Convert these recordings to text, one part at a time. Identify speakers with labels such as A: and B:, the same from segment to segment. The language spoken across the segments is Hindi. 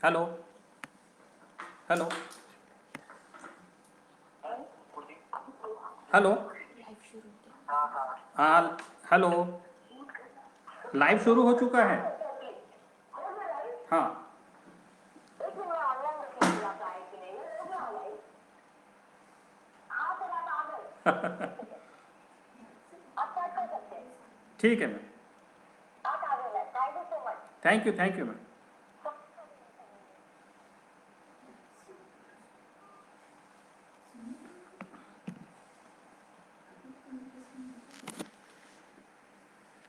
A: हेलो। हेलो। हेलो। हाँ। हेलो। लाइव शुरू हो चुका है। हाँ। ठीक है ma'am. Thank you ma'am.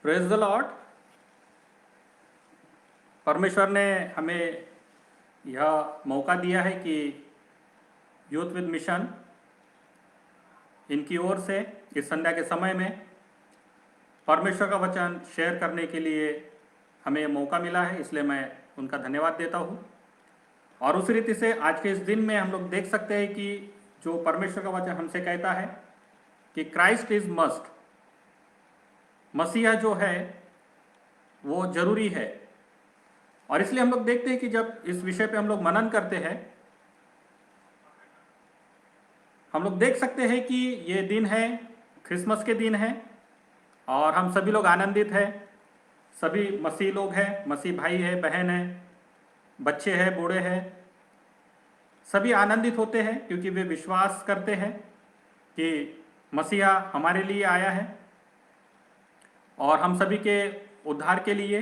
A: Praise the Lord. परमेश्वर ने हमें यह मौका दिया है कि यूथ विद मिशन इनकी ओर से इस संध्या के समय में परमेश्वर का वचन शेयर करने के लिए हमें मौका मिला है, इसलिए मैं उनका धन्यवाद देता हूँ। और उस रीति से आज के इस दिन में हम लोग देख सकते हैं कि जो परमेश्वर का वचन हमसे कहता है कि क्राइस्ट इज मस्ट, मसीहा जो है वो जरूरी है। और इसलिए हम लोग देखते हैं कि जब इस विषय पे हम लोग मनन करते हैं, हम लोग देख सकते हैं कि ये दिन है, क्रिसमस के दिन है, और हम सभी लोग आनंदित हैं। सभी मसीह लोग हैं, मसीह भाई है, बहन है, बच्चे हैं, बूढ़े हैं, सभी आनंदित होते हैं क्योंकि वे विश्वास करते हैं कि मसीहा हमारे लिए आया है और हम सभी के उद्धार के लिए,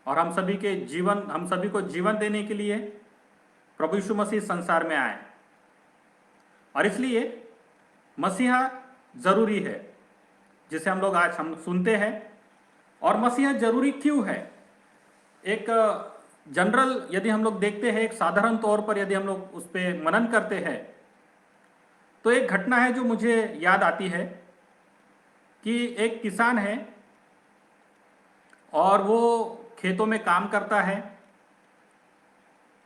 A: और हम सभी को जीवन देने के लिए प्रभु यीशु मसीह संसार में आए। और इसलिए मसीहा जरूरी है, जिसे हम लोग आज हम सुनते हैं। और मसीहा जरूरी क्यों है? एक जनरल यदि हम लोग देखते हैं, एक साधारण तौर पर यदि हम लोग उस पर मनन करते हैं, तो एक घटना है जो मुझे याद आती है कि एक किसान है और वो खेतों में काम करता है।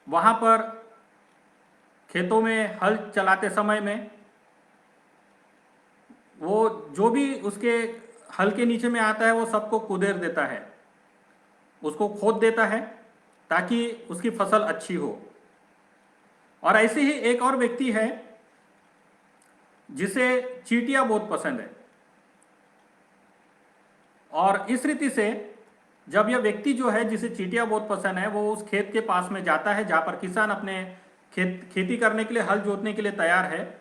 A: वहाँ पर खेतों में हल चलाते समय में वो जो भी उसके हल के नीचे में आता है वो सबको कुदेर देता है, उसको खोद देता है ताकि उसकी फसल अच्छी हो। और ऐसे ही एक और व्यक्ति है जिसे चींटियां बहुत पसंद है। और इस रीति से जब यह व्यक्ति जो है जिसे चींटियां बहुत पसंद है, वो उस खेत के पास में जाता है जहां पर किसान अपने खेती करने के लिए, हल जोतने के लिए तैयार है।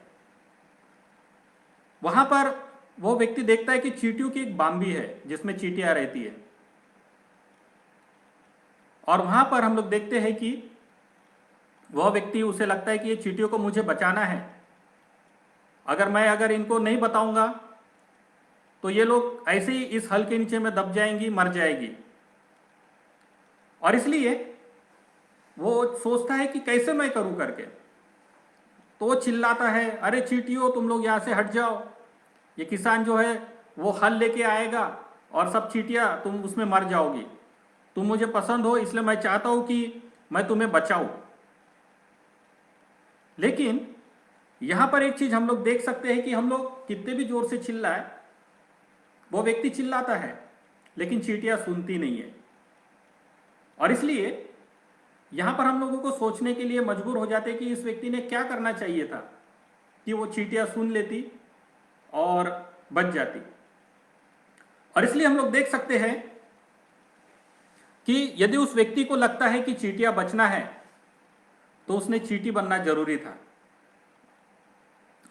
A: वहां पर वो व्यक्ति देखता है कि चींटियों की एक बाम्बी है जिसमें चींटियां रहती है। और वहां पर हम लोग देखते हैं कि वह व्यक्ति, उसे लगता है कि ये चींटियों को मुझे बचाना है। अगर इनको नहीं बताऊंगा तो ये लोग ऐसे ही इस हल के नीचे में दब जाएंगी, मर जाएगी। और इसलिए वो सोचता है कि कैसे मैं करूं करके। तो वो चिल्लाता है, अरे चींटियों तुम लोग यहाँ से हट जाओ, ये किसान जो है वो हल लेके आएगा और सब चींटियां तुम उसमें मर जाओगी। तुम मुझे पसंद हो इसलिए मैं चाहता हूं कि मैं तुम्हें बचाऊं। लेकिन यहां पर एक चीज हम लोग देख सकते हैं कि हम लोग कितने भी जोर से चिल्लाए, वो व्यक्ति चिल्लाता है लेकिन चींटियां सुनती नहीं है। और इसलिए यहां पर हम लोगों को सोचने के लिए मजबूर हो जाते कि इस व्यक्ति ने क्या करना चाहिए था कि वो चींटियां सुन लेती और बच जाती। और इसलिए हम लोग देख सकते हैं कि यदि उस व्यक्ति को लगता है कि चींटियां बचना है तो उसने चींटी बनना जरूरी था।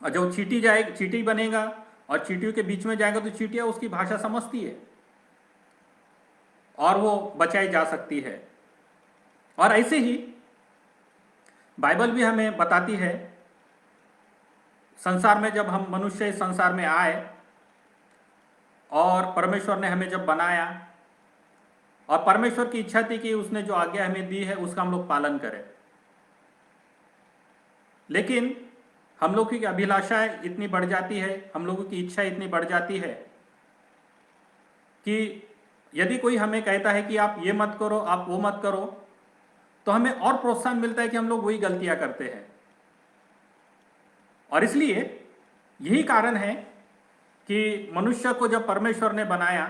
A: और जब चींटी बनेगा और चींटियों के बीच में जाएगा तो चींटियां उसकी भाषा समझती है और वो बचाई जा सकती है। और ऐसे ही बाइबल भी हमें बताती है, संसार में जब हम मनुष्य इस संसार में आए और परमेश्वर ने हमें जब बनाया, और परमेश्वर की इच्छा थी कि उसने जो आज्ञा हमें दी है उसका हम लोग पालन करें। लेकिन हम लोग की अभिलाषाएं इतनी बढ़ जाती है, हम लोगों की इच्छा इतनी बढ़ जाती है कि यदि कोई हमें कहता है कि आप ये मत करो, आप वो मत करो, तो हमें और प्रोत्साहन मिलता है कि हम लोग वही गलतियां करते हैं। और इसलिए यही कारण है कि मनुष्य को जब परमेश्वर ने बनाया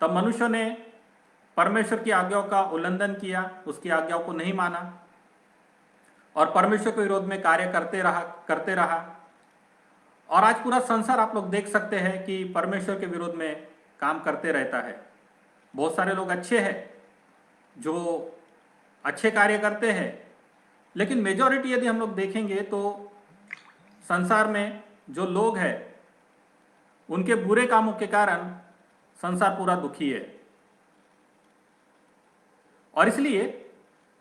A: तब मनुष्य ने परमेश्वर की आज्ञाओं का उल्लंघन किया, उसकी आज्ञाओं को नहीं माना और परमेश्वर के विरोध में कार्य करते रहा। और आज पूरा संसार आप लोग देख सकते हैं कि परमेश्वर के विरोध में काम करते रहता है। बहुत सारे लोग अच्छे हैं जो अच्छे कार्य करते हैं, लेकिन मेजॉरिटी यदि हम लोग देखेंगे तो संसार में जो लोग हैं उनके बुरे कामों के कारण संसार पूरा दुखी है। और इसलिए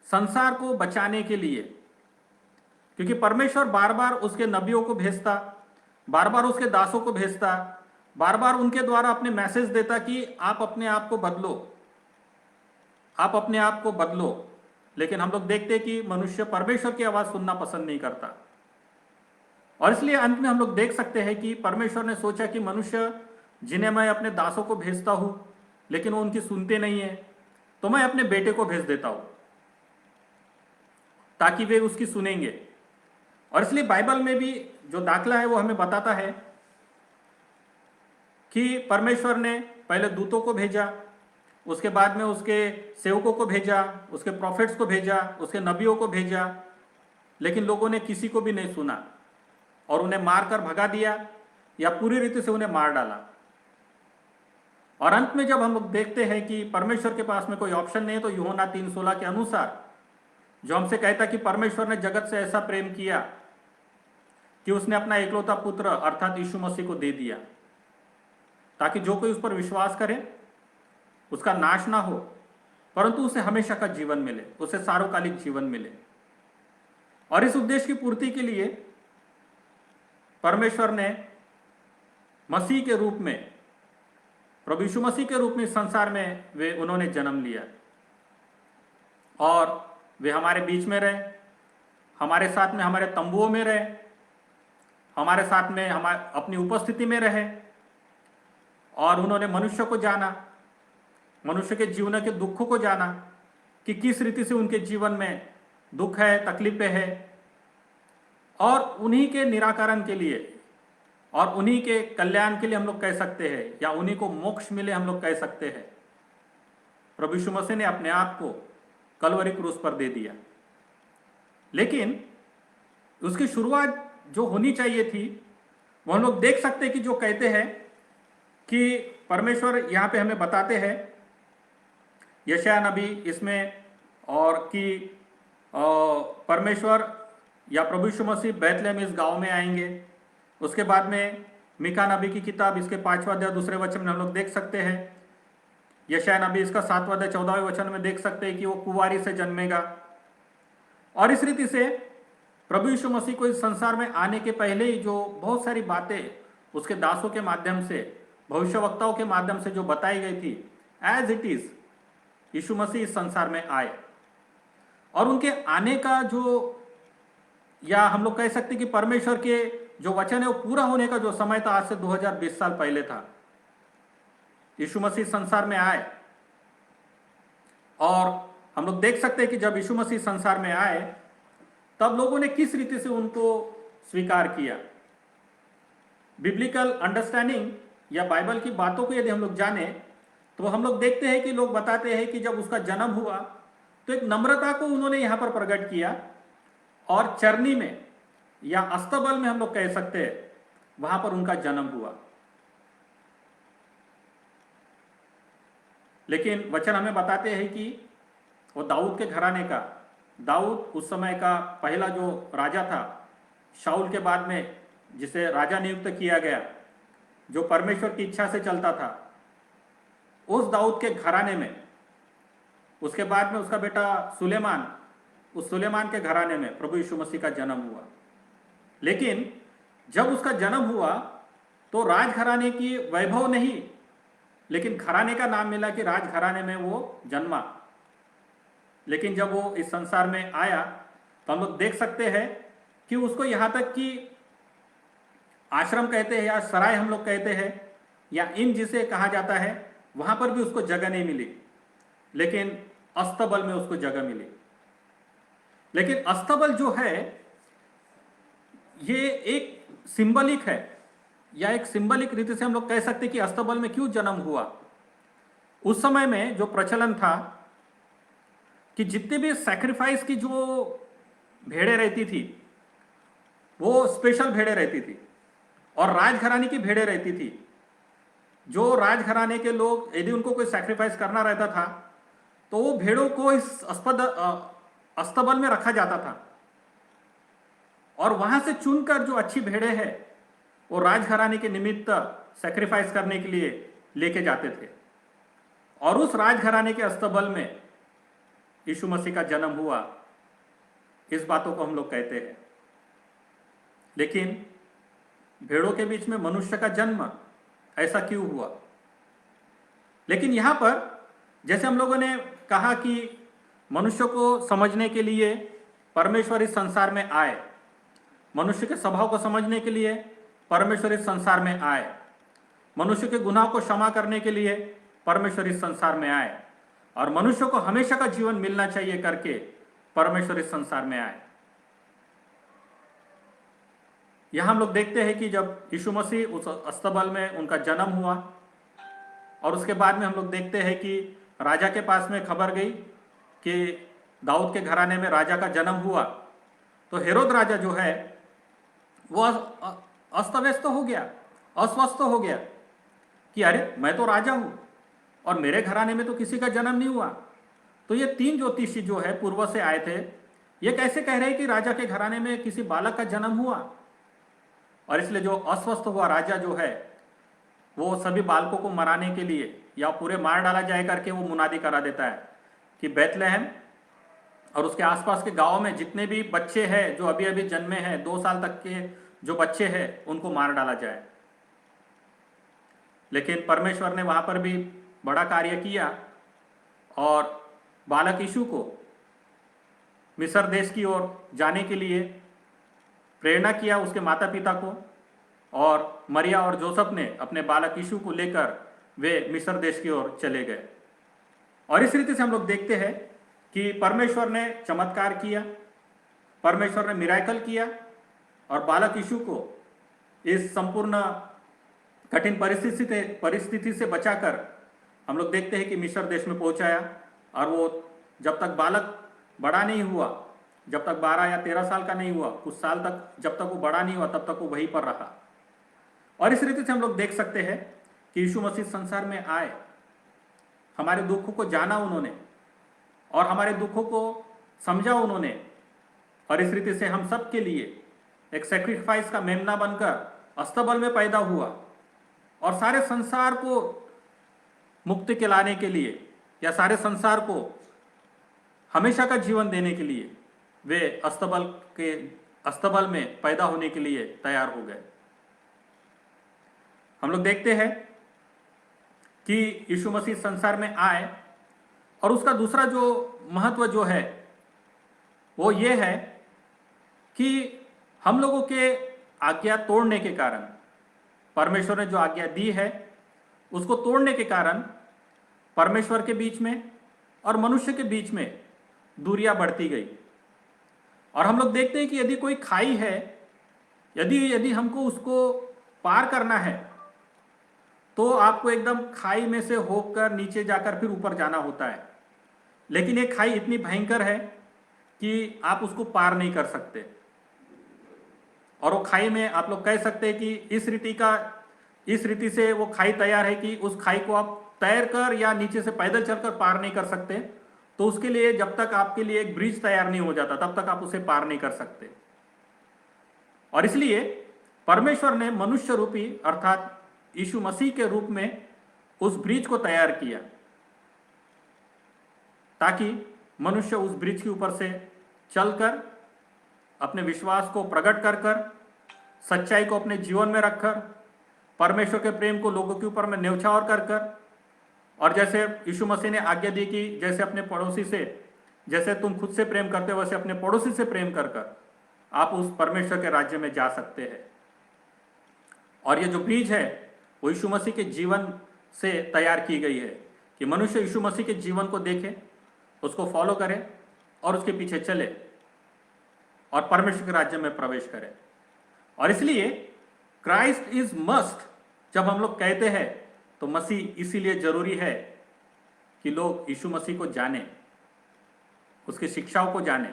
A: संसार को बचाने के लिए, क्योंकि परमेश्वर बार बार उसके नबियों को भेजता, बार बार उसके दासों को भेजता, बार बार उनके द्वारा अपने मैसेज देता कि आप अपने आप को बदलो, आप अपने आप को बदलो। लेकिन हम लोग देखते कि मनुष्य परमेश्वर की आवाज सुनना पसंद नहीं करता। और इसलिए अंत में हम लोग देख सकते हैं कि परमेश्वर ने सोचा कि मनुष्य जिन्हें मैं अपने दासों को भेजता हूं लेकिन वो उनकी सुनते नहीं है, तो मैं अपने बेटे को भेज देता हूं ताकि वे उसकी सुनेंगे। और इसलिए बाइबल में भी जो दाखला है वो हमें बताता है कि परमेश्वर ने पहले दूतों को भेजा, उसके बाद में उसके सेवकों को भेजा, उसके प्रॉफिट्स को भेजा, उसके नबियों को भेजा, लेकिन लोगों ने किसी को भी नहीं सुना और उन्हें मारकर भगा दिया या पूरी रीति से उन्हें मार डाला। और अंत में जब हम लोग देखते हैं कि परमेश्वर के पास में कोई ऑप्शन नहीं है, तो यूहन्ना 3:16 के अनुसार जो हमसे कहता कि परमेश्वर ने जगत से ऐसा प्रेम किया कि उसने अपना एकलौता पुत्र अर्थात यीशु मसीह को दे दिया, ताकि जो कोई उस पर विश्वास करे उसका नाश ना हो परंतु उसे हमेशा का जीवन मिले, उसे सार्वकालिक जीवन मिले। और इस उद्देश्य की पूर्ति के लिए परमेश्वर ने मसीह के रूप में, प्रभु यीशु मसीह के रूप में संसार में उन्होंने जन्म लिया और वे हमारे बीच में रहे, हमारे साथ में, हमारे तंबुओं में रहे, हमारे साथ में अपनी उपस्थिति में रहे और उन्होंने मनुष्य को जाना, मनुष्य के जीवन के दुखों को जाना कि किस रीति से उनके जीवन में दुख है, तकलीफें है, और उन्हीं के निराकरण के लिए और उन्हीं के कल्याण के लिए हम लोग कह सकते हैं, या उन्हीं को मोक्ष मिले हम लोग कह सकते हैं, प्रभु यीशु मसीह ने अपने आप को कलवरी क्रूस पर दे दिया। लेकिन उसकी शुरुआत जो होनी चाहिए थी वो हम लोग देख सकते हैं कि जो कहते हैं कि परमेश्वर यहाँ पे हमें बताते हैं यशायाह नबी इसमें, और कि परमेश्वर या प्रभु यीशु मसीह बैतलहम इस गांव में आएंगे। उसके बाद में मीका नबी की किताब इसके 5वां अध्याय 2 वचन में हम लोग देख सकते हैं, यशायाह नबी इसका 7वां अध्याय 14वें वचन में देख सकते हैं कि वो कुंवारी से जन्मेगा। और इस रीति से प्रभु यीशु मसीह को इस संसार में आने के पहले ही जो बहुत सारी बातें उसके दासों के माध्यम से, भविष्यवक्ताओं के माध्यम से जो बताई गई थी, एज इट इज यीशु मसीह इस संसार में आए। और उनके आने का जो, या हम लोग कह सकते कि परमेश्वर के जो वचन है वो पूरा होने का जो समय था, आज से 2020 साल पहले था। यीशु मसीह संसार में आए और हम लोग देख सकते हैं कि जब यीशु मसीह संसार में आए तब लोगों ने किस रीति से उनको स्वीकार किया। बिब्लिकल अंडरस्टैंडिंग या बाइबल की बातों को यदि हम लोग जाने तो हम लोग देखते हैं कि लोग बताते हैं कि जब उसका जन्म हुआ तो एक नम्रता को उन्होंने यहां पर प्रकट किया और चरनी में या अस्तबल में हम लोग कह सकते हैं वहां पर उनका जन्म हुआ। लेकिन वचन हमें बताते हैं कि वो दाऊद के घराने का, दाऊद उस समय का पहला जो राजा था, शाऊल के बाद में जिसे राजा नियुक्त किया गया, जो परमेश्वर की इच्छा से चलता था, उस दाऊद के घराने में, उसके बाद में उसका बेटा सुलेमान, उस सुलेमान के घराने में प्रभु यीशु मसीह का जन्म हुआ। लेकिन जब उसका जन्म हुआ तो राजघराने की वैभव नहीं, लेकिन घराने का नाम मिला कि राजघराने में वो जन्मा। लेकिन जब वो इस संसार में आया तो हम लोग देख सकते हैं कि उसको यहाँ तक कि आश्रम कहते हैं या सराय हम लोग कहते हैं या इन जिसे कहा जाता है, वहां पर भी उसको जगह नहीं मिली, लेकिन अस्तबल में उसको जगह मिली। लेकिन अस्तबल जो है ये एक सिंबलिक है, या एक सिंबलिक रीति से हम लोग कह सकते हैं कि अस्तबल में क्यों जन्म हुआ। उस समय में जो प्रचलन था कि जितने भी सैक्रिफाइस की जो भेड़ें रहती थी वो स्पेशल भेड़ें रहती थी और राजघराने की भेड़ें रहती थी। जो राजघराने के लोग यदि उनको कोई सैक्रिफाइस करना रहता था तो वो भेड़ों को इस अस्तबल में रखा जाता था और वहां से चुनकर जो अच्छी भेड़ें हैं वो राजघराने के निमित्त सैक्रिफाइस करने के लिए लेके जाते थे और उस राजघराने के अस्तबल में यीशु मसीह का जन्म हुआ। इस बातों को हम लोग कहते हैं। लेकिन भेड़ों के बीच में मनुष्य का जन्म ऐसा क्यों हुआ? लेकिन यहां पर जैसे हम लोगों ने कहा कि मनुष्य को समझने के लिए परमेश्वर इस संसार में आए, मनुष्य के स्वभाव को समझने के लिए परमेश्वर इस संसार में आए, मनुष्य के गुनाह को क्षमा करने के लिए परमेश्वर इस संसार में आए और मनुष्य को हमेशा का जीवन मिलना चाहिए करके परमेश्वर इस संसार में आए। यहां हम लोग देखते हैं कि जब यीशु मसीह उस अस्तबल में उनका जन्म हुआ और उसके बाद में हम लोग देखते हैं कि राजा के पास में खबर गई कि दाऊद के घराने में राजा का जन्म हुआ, तो हेरोद राजा जो है वो अस्त व्यस्त हो गया, अस्वस्थ हो गया कि अरे मैं तो राजा हूं और मेरे घराने में तो किसी का जन्म नहीं हुआ। तो ये 3 ज्योतिषी जो है पूर्व से आए थे, ये कैसे कह रहे हैं कि राजा के घराने में किसी बालक का जन्म हुआ? और इसलिए जो अस्वस्थ हुआ राजा जो है वो सभी बालकों को मराने के लिए या पूरे मार डाला जाए करके वो मुनादी करा देता है कि बैतलहम और उसके आसपास के गांव में जितने भी बच्चे हैं जो अभी अभी जन्मे हैं, 2 साल तक के जो बच्चे हैं उनको मार डाला जाए। लेकिन परमेश्वर ने वहां पर भी बड़ा कार्य किया और बालक यीशु को मिस्र देश की ओर जाने के लिए प्रेरणा किया उसके माता पिता को, और मरिया और जोसेफ ने अपने बालक यीशु को लेकर वे मिस्र देश की ओर चले गए। और इस रीति से हम लोग देखते हैं कि परमेश्वर ने चमत्कार किया, परमेश्वर ने मिराकल किया और बालक यीशु को इस संपूर्ण कठिन परिस्थिति से बचाकर हम लोग देखते हैं कि मिस्र देश में पहुंचाया। और वो जब तक बालक बड़ा नहीं हुआ, जब तक 12 या 13 साल का नहीं हुआ, कुछ साल तक जब तक वो बड़ा नहीं हुआ तब तक वो वहीं पर रहा। और इस रीति से हम लोग देख सकते हैं कि यीशु मसीह संसार में आए, हमारे दुखों को जाना उन्होंने और हमारे दुखों को समझा उन्होंने, और इस रीति से हम सब के लिए एक सैक्रिफाइस का मेमना बनकर अस्तबल में पैदा हुआ और सारे संसार को मुक्ति के लाने के लिए या सारे संसार को हमेशा का जीवन देने के लिए वे अस्तबल में पैदा होने के लिए तैयार हो गए। हम लोग देखते हैं कि यीशु मसीह संसार में आए और उसका दूसरा जो महत्व जो है वो ये है कि हम लोगों के आज्ञा तोड़ने के कारण, परमेश्वर ने जो आज्ञा दी है उसको तोड़ने के कारण परमेश्वर के बीच में और मनुष्य के बीच में दूरियां बढ़ती गई। और हम लोग देखते हैं कि यदि कोई खाई है, यदि हमको उसको पार करना है तो आपको एकदम खाई में से होकर नीचे जाकर फिर ऊपर जाना होता है। लेकिन एक खाई इतनी भयंकर है कि आप उसको पार नहीं कर सकते। और वो खाई में आप लोग कह सकते हैं कि इस रीति से वो खाई तैयार है कि उस खाई को आप तैर कर या नीचे से पैदल चलकर पार नहीं कर सकते। तो उसके लिए जब तक आपके लिए एक ब्रिज तैयार नहीं हो जाता तब तक आप उसे पार नहीं कर सकते। और इसलिए परमेश्वर ने मनुष्य रूपी अर्थात यीशु मसीह के रूप में उस ब्रिज को तैयार किया ताकि मनुष्य उस ब्रिज के ऊपर से चलकर अपने विश्वास को प्रकट कर कर, सच्चाई को अपने जीवन में रखकर, परमेश्वर के प्रेम को लोगों के ऊपर में न्यौछावर कर कर, और जैसे यीशु मसीह ने आज्ञा दी कि जैसे अपने पड़ोसी से, जैसे तुम खुद से प्रेम करते हो वैसे अपने पड़ोसी से प्रेम कर कर आप उस परमेश्वर के राज्य में जा सकते हैं। और ये जो ब्रिज है वो यीशु मसीह के जीवन से तैयार की गई है कि मनुष्य यीशु मसीह के जीवन को देखे, उसको फॉलो करे और उसके पीछे चले और परमेश्वर के राज्य में प्रवेश करे। और इसलिए क्राइस्ट इज मस्ट जब हम लोग कहते हैं तो मसीह इसीलिए जरूरी है कि लोग यीशु मसीह को जाने, उसकी शिक्षाओं को जाने,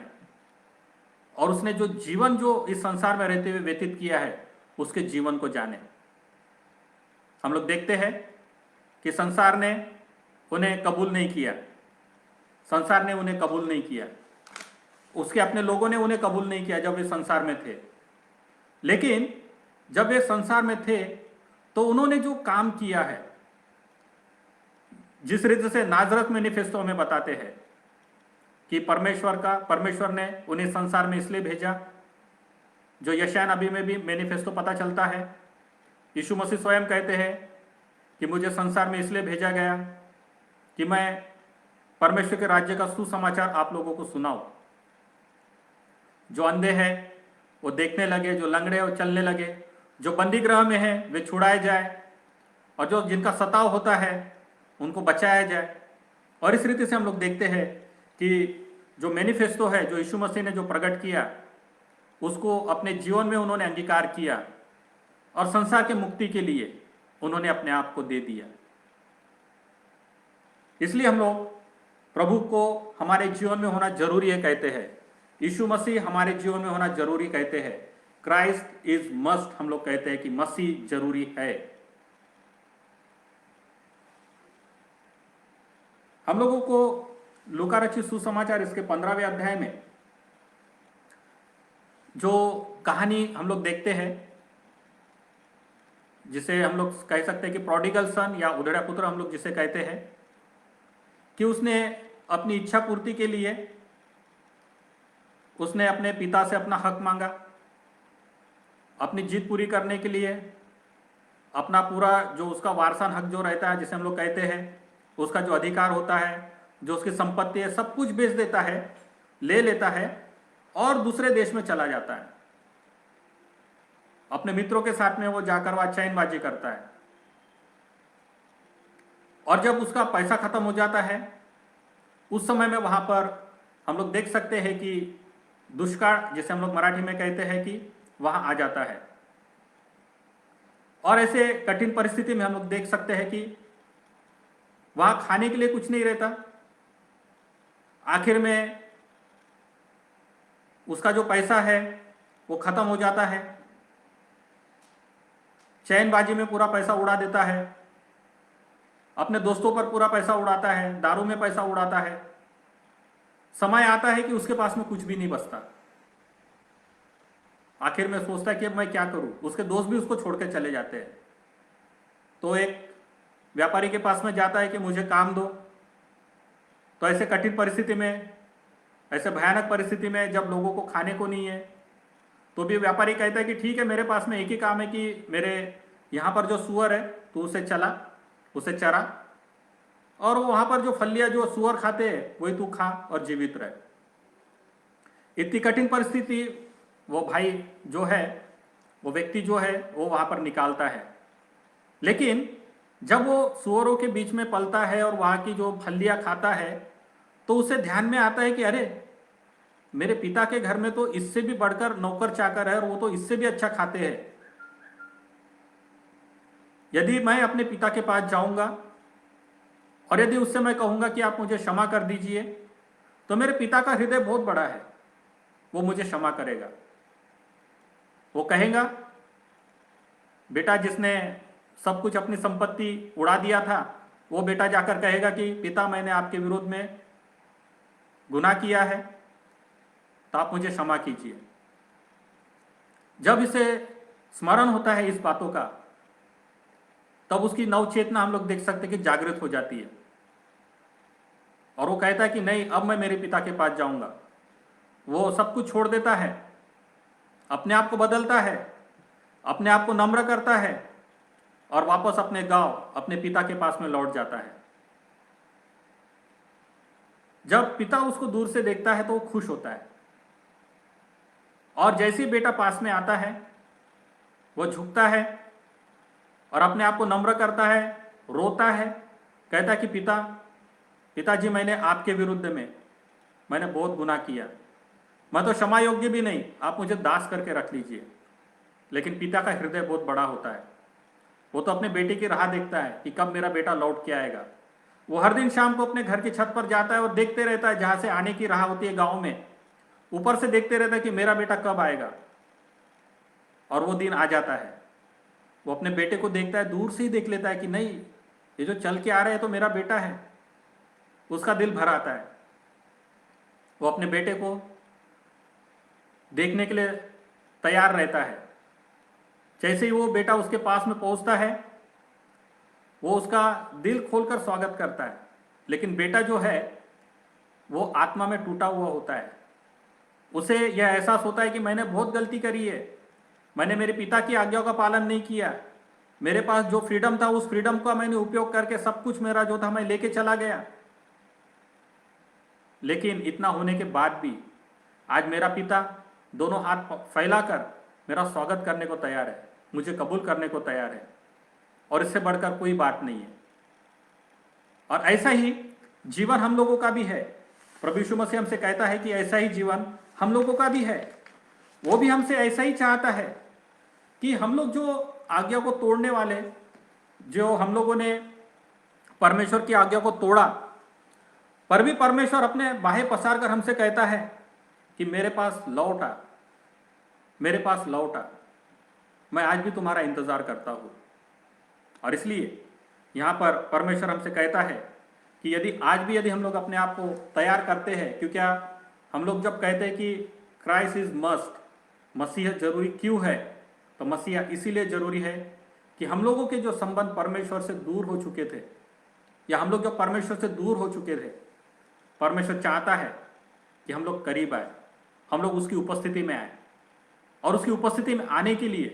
A: और उसने जो जीवन जो इस संसार में रहते हुए व्यतीत किया है उसके जीवन को जाने। हम लोग देखते हैं कि संसार ने उन्हें कबूल नहीं किया, संसार ने उन्हें कबूल नहीं किया, उसके अपने लोगों ने उन्हें कबूल नहीं किया जब वे संसार में थे। लेकिन जब वे संसार में थे तो उन्होंने जो काम किया है, जिस रीति से नाजरत मैनिफेस्टो में बताते हैं कि परमेश्वर ने उन्हें संसार में इसलिए भेजा, जो यशायाह नबी में भी मैनिफेस्टो पता चलता है। यीशु मसीह स्वयं कहते हैं कि मुझे संसार में इसलिए भेजा गया कि मैं परमेश्वर के राज्य का सुसमाचार आप लोगों को सुनाऊं। जो अंधे हैं वो देखने लगे, जो लंगड़े हैं वो चलने लगे, जो बंदी गृह में हैं वे छुड़ाए जाए, और जो जिनका सताव होता है उनको बचाया जाए। और इस रीति से हम लोग देखते हैं कि जो मैनिफेस्टो है, जो यीशु मसीह ने जो प्रकट किया, उसको अपने जीवन में उन्होंने अंगीकार किया और संसार के मुक्ति के लिए उन्होंने अपने आप को दे दिया। इसलिए हम लोग प्रभु को हमारे जीवन में होना जरूरी है कहते हैं, यीशु मसीह हमारे जीवन में होना जरूरी कहते हैं। क्राइस्ट इज मस्ट, हम लोग कहते हैं कि मसीह जरूरी है। हम लोगों को लूका रचित सुसमाचार इसके 15वें अध्याय में जो कहानी हम लोग देखते हैं, जिसे हम लोग कह सकते हैं कि प्रोडिगल सन या उधेड़ा पुत्र हम लोग जिसे कहते हैं, कि उसने अपनी इच्छा पूर्ति के लिए उसने अपने पिता से अपना हक मांगा, अपनी जीत पूरी करने के लिए अपना पूरा जो उसका वारसान हक जो रहता है, जिसे हम लोग कहते हैं, उसका जो अधिकार होता है, जो उसकी संपत्ति है, सब कुछ बेच देता है, ले लेता है और दूसरे देश में चला जाता है। अपने मित्रों के साथ में वो जाकर वहां चैनबाजी करता है, और जब उसका पैसा खत्म हो जाता है उस समय में वहां पर हम लोग देख सकते हैं कि दुष्काल, जिसे हम लोग मराठी में कहते हैं, कि वहां आ जाता है। और ऐसे कठिन परिस्थिति में हम लोग देख सकते हैं कि वहां खाने के लिए कुछ नहीं रहता। आखिर में उसका जो पैसा है वो खत्म हो जाता है, चैनबाजी में पूरा पैसा उड़ा देता है, अपने दोस्तों पर पूरा पैसा उड़ाता है, दारू में पैसा उड़ाता है। समय आता है कि उसके पास में कुछ भी नहीं बचता। आखिर में सोचता है कि अब मैं क्या करूं। उसके दोस्त भी उसको छोड़ के चले जाते हैं। तो एक व्यापारी के पास में जाता है कि मुझे काम दो। तो ऐसे कठिन परिस्थिति में, ऐसे भयानक परिस्थिति में जब लोगों को खाने को नहीं है, तो भी व्यापारी कहता है कि ठीक है, मेरे पास में एक ही काम है कि मेरे यहाँ पर जो सुअर है तो उसे चला, उसे चरा, और वहाँ पर जो फलियाँ जो सुअर खाते हैं वही तू खा और जीवित रहे। इतनी कठिन परिस्थिति वो भाई जो है, वो व्यक्ति जो है, वो वहाँ पर निकालता है। लेकिन जब वो सुअरों के बीच में पलता है और वहाँ की जो फलियाँ खाता है, तो उसे ध्यान में आता है कि अरे, मेरे पिता के घर में तो इससे भी बढ़कर नौकर चाकर है और वो तो इससे भी अच्छा खाते हैं। यदि मैं अपने पिता के पास जाऊंगा और यदि उससे मैं कहूंगा कि आप मुझे क्षमा कर दीजिए, तो मेरे पिता का हृदय बहुत बड़ा है, वो मुझे क्षमा करेगा। वो कहेगा, बेटा जिसने सब कुछ अपनी संपत्ति उड़ा दिया था, वो बेटा जाकर कहेगा कि पिता, मैंने आपके विरोध में गुनाह किया है, तो आप मुझे क्षमा कीजिए। जब इसे स्मरण होता है इस बातों का, तब उसकी नवचेतना हम लोग देख सकते हैं कि जागृत हो जाती है, और वो कहता है कि नहीं, अब मैं मेरे पिता के पास जाऊंगा। वो सब कुछ छोड़ देता है, अपने आप को बदलता है, अपने आप को नम्र करता है और वापस अपने गांव, अपने पिता के पास में लौट जाता है। जब पिता उसको दूर से देखता है तो वो खुश होता है, और जैसे ही बेटा पास में आता है वो झुकता है और अपने आप को नम्र करता है, रोता है, कहता है कि पिताजी, मैंने आपके विरुद्ध में मैंने बहुत गुनाह किया, मैं तो क्षमा योग्य भी नहीं, आप मुझे दास करके रख लीजिए। लेकिन पिता का हृदय बहुत बड़ा होता है, वो तो अपने बेटे की राह देखता है कि कब मेरा बेटा लौट के आएगा। वो हर दिन शाम को अपने घर की छत पर जाता है और देखते रहता है, जहां से आने की राह होती है गांव में, ऊपर से देखते रहता है कि मेरा बेटा कब आएगा। और वो दिन आ जाता है। वो अपने बेटे को देखता है, दूर से ही देख लेता है कि नहीं, ये जो चल के आ रहे हैं तो मेरा बेटा है। उसका दिल भर आता है। वो अपने बेटे को देखने के लिए तैयार रहता है। जैसे ही वो बेटा उसके पास में पहुंचता है, वो उसका दिल खोलकर स्वागत करता है। लेकिन बेटा जो है वो आत्मा में टूटा हुआ होता है। उसे यह एहसास होता है कि मैंने बहुत गलती करी है, मैंने मेरे पिता की आज्ञाओं का पालन नहीं किया, मेरे पास जो फ्रीडम था उस फ्रीडम का मैंने उपयोग करके सब कुछ मेरा जो था मैं लेके चला गया। लेकिन इतना होने के बाद भी आज मेरा पिता दोनों हाथ फैलाकर मेरा स्वागत करने को तैयार है, मुझे कबूल करने को तैयार है, और इससे बढ़कर कोई बात नहीं है। और ऐसा ही जीवन हम लोगों का भी है। प्रभु यीशु मसीह हमसे कहता है कि ऐसा ही जीवन हम लोगों का भी है। वो भी हमसे ऐसा ही चाहता है कि हम लोग जो आज्ञा को तोड़ने वाले, जो हम लोगों ने परमेश्वर की आज्ञा को तोड़ा, पर भी परमेश्वर अपने बाहें पसार कर हमसे कहता है कि मेरे पास लौट आ, मेरे पास लौट आ, मैं आज भी तुम्हारा इंतजार करता हूं। और इसलिए यहां पर परमेश्वर हमसे कहता है कि यदि आज भी यदि हम लोग अपने आप को तैयार करते हैं, क्योंकि हम लोग जब कहते हैं कि क्राइस्ट इज मस्ट, मसीह जरूरी क्यों है, तो मसीहा इसीलिए जरूरी है कि हम लोगों के जो संबंध परमेश्वर से दूर हो चुके थे, या हम लोग जो परमेश्वर से दूर हो चुके थे, परमेश्वर चाहता है कि हम लोग करीब आए, हम लोग उसकी उपस्थिति में आए। और उसकी उपस्थिति में आने के लिए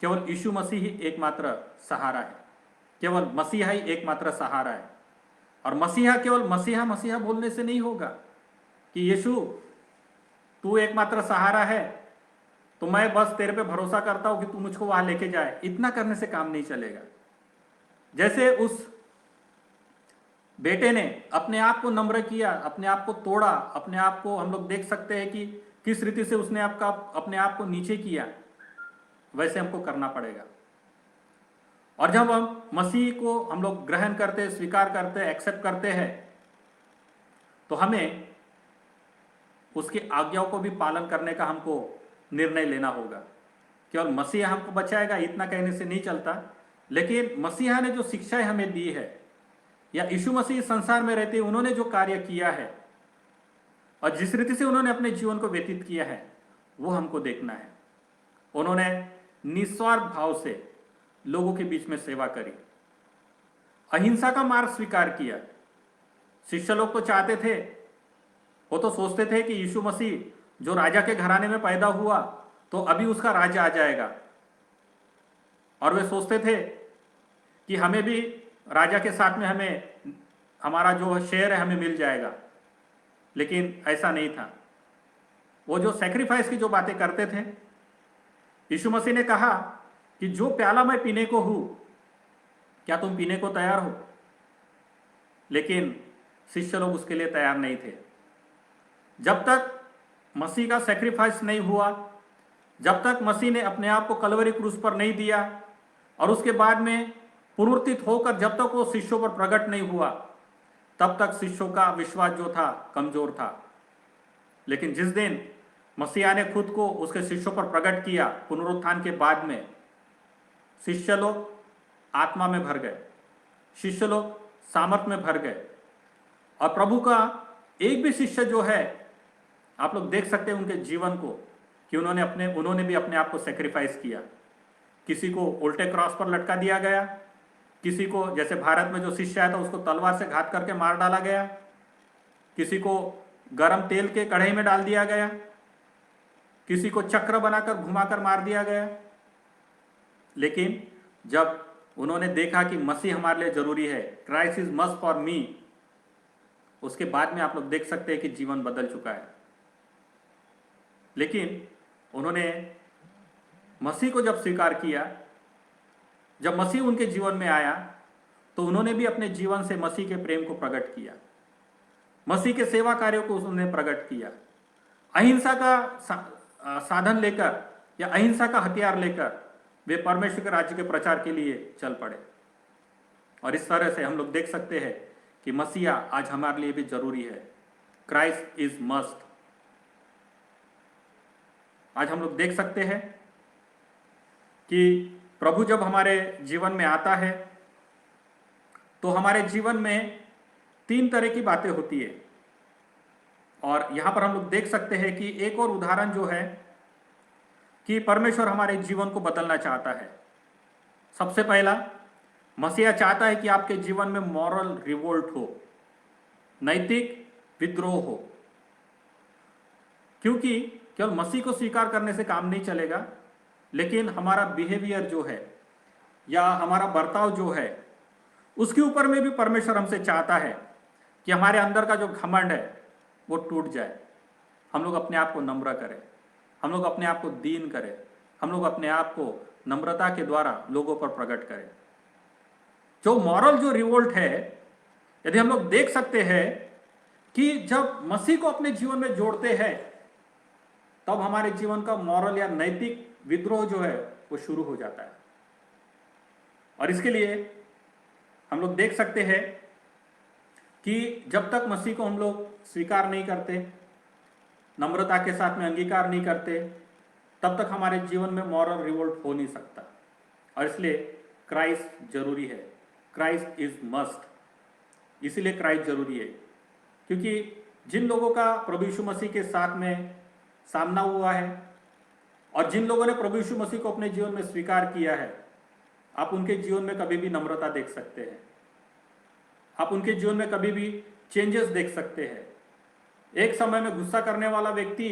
A: केवल यीशु मसीह ही एकमात्र सहारा है, केवल मसीहा ही एकमात्र सहारा है। और मसीहा केवल मसीहा मसीहा बोलने से नहीं होगा कि यीशु तू एकमात्र सहारा है, तो मैं बस तेरे पे भरोसा करता हूं कि तू मुझको वहां लेके जाए, इतना करने से काम नहीं चलेगा। जैसे उस बेटे ने अपने आप को नम्र किया, अपने आप को तोड़ा, अपने आप को हम लोग देख सकते हैं कि किस रीति से उसने अपने आप को नीचे किया, वैसे हमको करना पड़ेगा। और जब हम मसीह को हम लोग ग्रहण करते, स्वीकार करते, एक्सेप्ट करते हैं, तो हमें उसकी आज्ञाओं को भी पालन करने का हमको निर्णय लेना होगा। केवल मसीहा हमको बचाएगा इतना कहने से नहीं चलता, लेकिन मसीहा ने जो शिक्षाएं हमें दी है, या यीशु मसीह संसार में रहते उन्होंने जो कार्य किया है और जिस रीति से उन्होंने अपने जीवन को व्यतीत किया है, वो हमको देखना है। उन्होंने निस्वार्थ भाव से लोगों के बीच में सेवा करी, अहिंसा का मार्ग स्वीकार किया। शिष्य लोग तो चाहते थे, वो तो सोचते थे कि यीशु मसीह जो राजा के घराने में पैदा हुआ तो अभी उसका राज्य आ जाएगा, और वे सोचते थे कि हमें भी राजा के साथ में हमें हमारा जो शेयर है हमें मिल जाएगा। लेकिन ऐसा नहीं था। वो जो सैक्रिफाइस की जो बातें करते थे, यीशु मसीह ने कहा कि जो प्याला मैं पीने को हूं, क्या तुम पीने को तैयार हो? लेकिन शिष्य लोग उसके लिए तैयार नहीं थे। जब तक मसीह का सैक्रिफाइस नहीं हुआ, जब तक मसीह ने अपने आप को कलवरी क्रूस पर नहीं दिया, और उसके बाद में पुनरुत्थित होकर जब तक वो शिष्यों पर प्रकट नहीं हुआ, तब तक शिष्यों का विश्वास जो था कमजोर था। लेकिन जिस दिन मसीहा ने खुद को उसके शिष्यों पर प्रकट किया, पुनरुत्थान के बाद में शिष्य लोग आत्मा में भर गए, शिष्य लोग सामर्थ में भर गए। और प्रभु का एक भी शिष्य जो है, आप लोग देख सकते हैं उनके जीवन को कि उन्होंने भी अपने आप को सेक्रीफाइस किया। किसी को उल्टे क्रॉस पर लटका दिया गया, किसी को जैसे भारत में जो शिष्य आया था उसको तलवार से घात करके मार डाला गया, किसी को गरम तेल के कढ़ाई में डाल दिया गया, किसी को चक्र बनाकर घुमाकर मार दिया गया। लेकिन जब उन्होंने देखा कि मसीह हमारे लिए जरूरी है, Christ is must for me, उसके बाद में आप लोग देख सकते हैं कि जीवन बदल चुका है। लेकिन उन्होंने मसीह को जब स्वीकार किया, जब मसीह उनके जीवन में आया, तो उन्होंने भी अपने जीवन से मसीह के प्रेम को प्रकट किया, मसीह के सेवा कार्यों को उन्होंने प्रकट किया। अहिंसा का साधन लेकर या अहिंसा का हथियार लेकर वे परमेश्वर के राज्य के प्रचार के लिए चल पड़े। और इस तरह से हम लोग देख सकते हैं कि मसीहा आज हमारे लिए भी जरूरी है। Christ is must. आज हम लोग देख सकते हैं कि प्रभु जब हमारे जीवन में आता है तो हमारे जीवन में 3 तरह की बातें होती है। और यहां पर हम लोग देख सकते हैं कि एक और उदाहरण जो है कि परमेश्वर हमारे जीवन को बदलना चाहता है। सबसे पहला, मसीहा चाहता है कि आपके जीवन में मॉरल रिवोल्ट हो, नैतिक विद्रोह हो। क्योंकि केवल मसीह को स्वीकार करने से काम नहीं चलेगा, लेकिन हमारा बिहेवियर जो है या हमारा बर्ताव जो है उसके ऊपर में भी परमेश्वर हमसे चाहता है कि हमारे अंदर का जो घमंड है वो टूट जाए। हम लोग अपने आप को नम्र करें, हम लोग अपने आप को दीन करें, हम लोग अपने आप को नम्रता के द्वारा लोगों पर प्रकट करें। जो मॉरल जो रिवोल्ट है, यदि हम लोग देख सकते हैं कि जब मसीह को अपने जीवन में जोड़ते हैं तब हमारे जीवन का मॉरल या नैतिक विद्रोह जो है वो शुरू हो जाता है। और इसके लिए हम लोग देख सकते हैं कि जब तक मसीह को हम लोग स्वीकार नहीं करते, नम्रता के साथ में अंगीकार नहीं करते, तब तक हमारे जीवन में मॉरल रिवोल्ट हो नहीं सकता। और इसलिए क्राइस्ट जरूरी है। Christ is must. इसीलिए क्राइस्ट जरूरी है, क्योंकि जिन लोगों का प्रभु यीशु मसीह के साथ में सामना हुआ है और जिन लोगों ने प्रभु यीशु मसीह को अपने जीवन में स्वीकार किया है, आप उनके जीवन में कभी भी नम्रता देख सकते हैं, आप उनके जीवन में कभी भी चेंजेस देख सकते हैं। एक समय में गुस्सा करने वाला व्यक्ति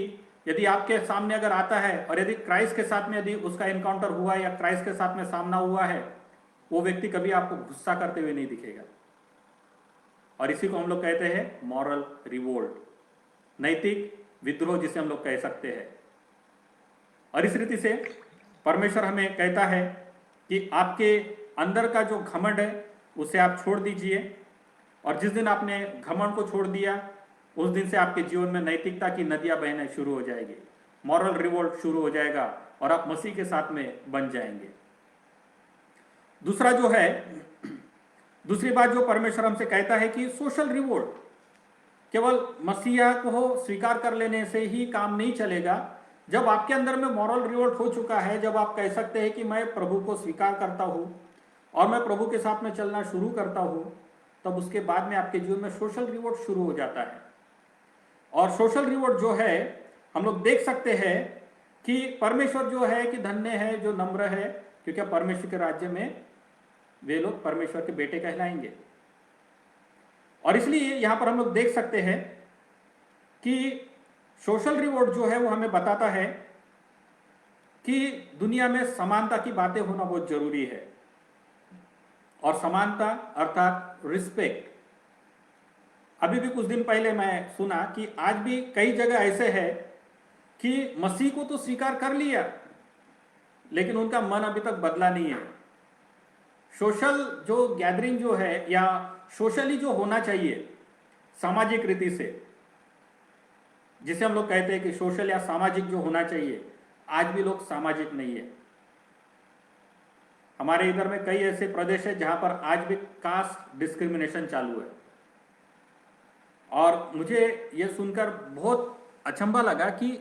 A: यदि आपके सामने अगर आता है और यदि क्राइस्ट के साथ में यदि उसका एनकाउंटर हुआ है या क्राइस्ट के साथ में सामना हुआ है, वो व्यक्ति कभी आपको गुस्सा करते हुए नहीं दिखेगा। और इसी को हम लोग कहते हैं मॉरल रिवोल्ट, नैतिक विद्रोह जिसे हम लोग कह सकते हैं। और इस रीति से परमेश्वर हमें कहता है कि आपके अंदर का जो घमंड है उसे आप छोड़ दीजिए, और जिस दिन आपने घमंड को छोड़ दिया उस दिन से आपके जीवन में नैतिकता की नदियां बहना शुरू हो जाएगी, मॉरल रिवोल्ट शुरू हो जाएगा और आप मसीह के साथ में बन जाएंगे। दूसरा जो है, दूसरी बात जो परमेश्वर हमसे कहता है कि सोशल रिवोल्ट, केवल मसीहा को स्वीकार कर लेने से ही काम नहीं चलेगा। जब आपके अंदर में मॉरल रिवोल्ट हो चुका है, जब आप कह सकते हैं कि मैं प्रभु को स्वीकार करता हूं और मैं प्रभु के साथ में चलना शुरू करता हूं, तब उसके बाद में आपके जीवन में सोशल रिवोल्ट शुरू हो जाता है। और सोशल रिवोल्ट जो है, हम लोग देख सकते हैं कि परमेश्वर जो है कि धन्य है जो नम्र है, क्योंकि परमेश्वर के राज्य में वे लोग परमेश्वर के बेटे कहलाएंगे। और इसलिए यहां पर हम लोग देख सकते हैं कि सोशल रिवोल्ट जो है वो हमें बताता है कि दुनिया में समानता की बातें होना बहुत जरूरी है। और समानता अर्थात रिस्पेक्ट, अभी भी कुछ दिन पहले मैं सुना कि आज भी कई जगह ऐसे है कि मसीह को तो स्वीकार कर लिया लेकिन उनका मन अभी तक बदला नहीं है। सोशल जो गैदरिंग जो है या सोशली जो होना चाहिए सामाजिक रीति से, जिसे हम लोग कहते हैं कि सोशल या सामाजिक जो होना चाहिए, आज भी लोग सामाजिक नहीं है। हमारे इधर में कई ऐसे प्रदेश है जहां पर आज भी कास्ट डिस्क्रिमिनेशन चालू है। और मुझे यह सुनकर बहुत अचंभा लगा कि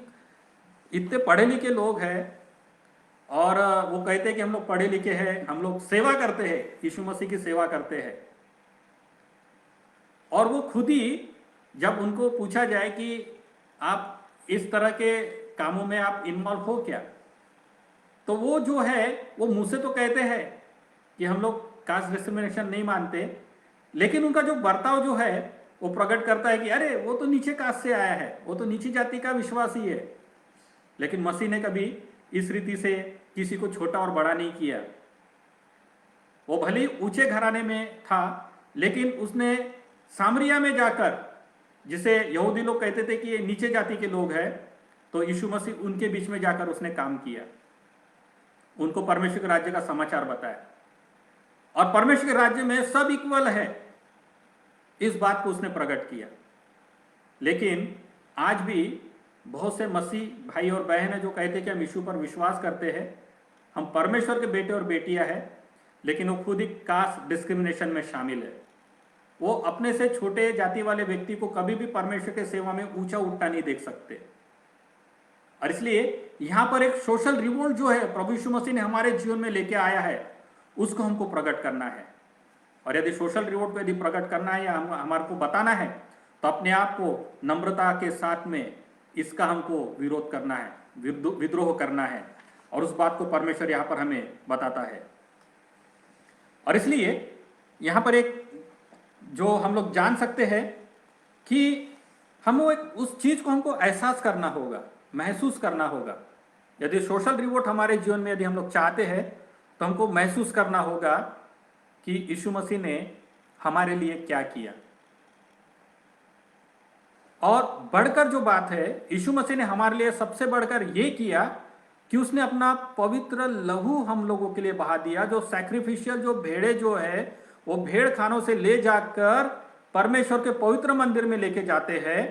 A: इतने पढ़े लिखे लोग हैं और वो कहते हैं कि हम लोग पढ़े लिखे हैं, हम लोग सेवा करते हैं, यीशु मसीह की सेवा करते हैं, और वो खुद ही जब उनको पूछा जाए कि आप इस तरह के कामों में आप इन्वॉल्व हो क्या, तो वो जो है वो मुंह से तो कहते हैं कि हम लोग कास्ट डिस्क्रिमिनेशन नहीं मानते, लेकिन उनका जो बर्ताव जो है वो प्रकट करता है कि अरे वो तो नीचे कास्ट से आया है, वो तो नीची जाति का विश्वासी है। लेकिन मसीह ने कभी इस रीति से किसी को छोटा और बड़ा नहीं किया। वो भले ही ऊंचे घराने में था, लेकिन उसने सामरिया में जाकर, जिसे यहूदी लोग कहते थे कि ये नीचे जाति के लोग हैं, तो यीशु मसीह उनके बीच में जाकर उसने काम किया, उनको परमेश्वर के राज्य का समाचार बताया। और परमेश्वर के राज्य में सब इक्वल है, इस बात को उसने प्रकट किया। लेकिन आज भी बहुत से मसीह भाई और बहन है जो कहते हैं कि हम यीशु पर विश्वास करते हैं, हम परमेश्वर के बेटे और बेटियां हैं, लेकिन वो खुद ही कास्ट डिस्क्रिमिनेशन में शामिल है। वो अपने से छोटे जाति वाले व्यक्ति को कभी भी परमेश्वर के सेवा में ऊंचा उठता नहीं देख सकते। और इसलिए यहां पर एक सोशल रिवोल्ट जो है प्रभु यीशु मसीह ने हमारे जीवन में लेके आया है, उसको हमको प्रकट करना है। और यदि सोशल रिवोल्ट को यदि प्रकट करना है या हमारे को बताना है, तो अपने आप को नम्रता के साथ में इसका हमको विरोध करना है, विद्रोह करना है, और उस बात को परमेश्वर यहां पर हमें बताता है। और इसलिए यहां पर एक जो हम लोग जान सकते हैं कि हमको एक उस चीज को हमको एहसास करना होगा, महसूस करना होगा। यदि सोशल रिवोर्ट हमारे जीवन में यदि हम लोग चाहते हैं, तो हमको महसूस करना होगा कि यीशु मसीह ने हमारे लिए क्या किया। और बढ़कर जो बात है, यीशु मसीह ने हमारे लिए सबसे बढ़कर यह किया कि उसने अपना पवित्र लहू हम लोगों के लिए बहा दिया। जो सैक्रिफिशियल जो भेड़े जो है, वो भेड़ खानों से ले जाकर परमेश्वर के पवित्र मंदिर में लेके जाते हैं,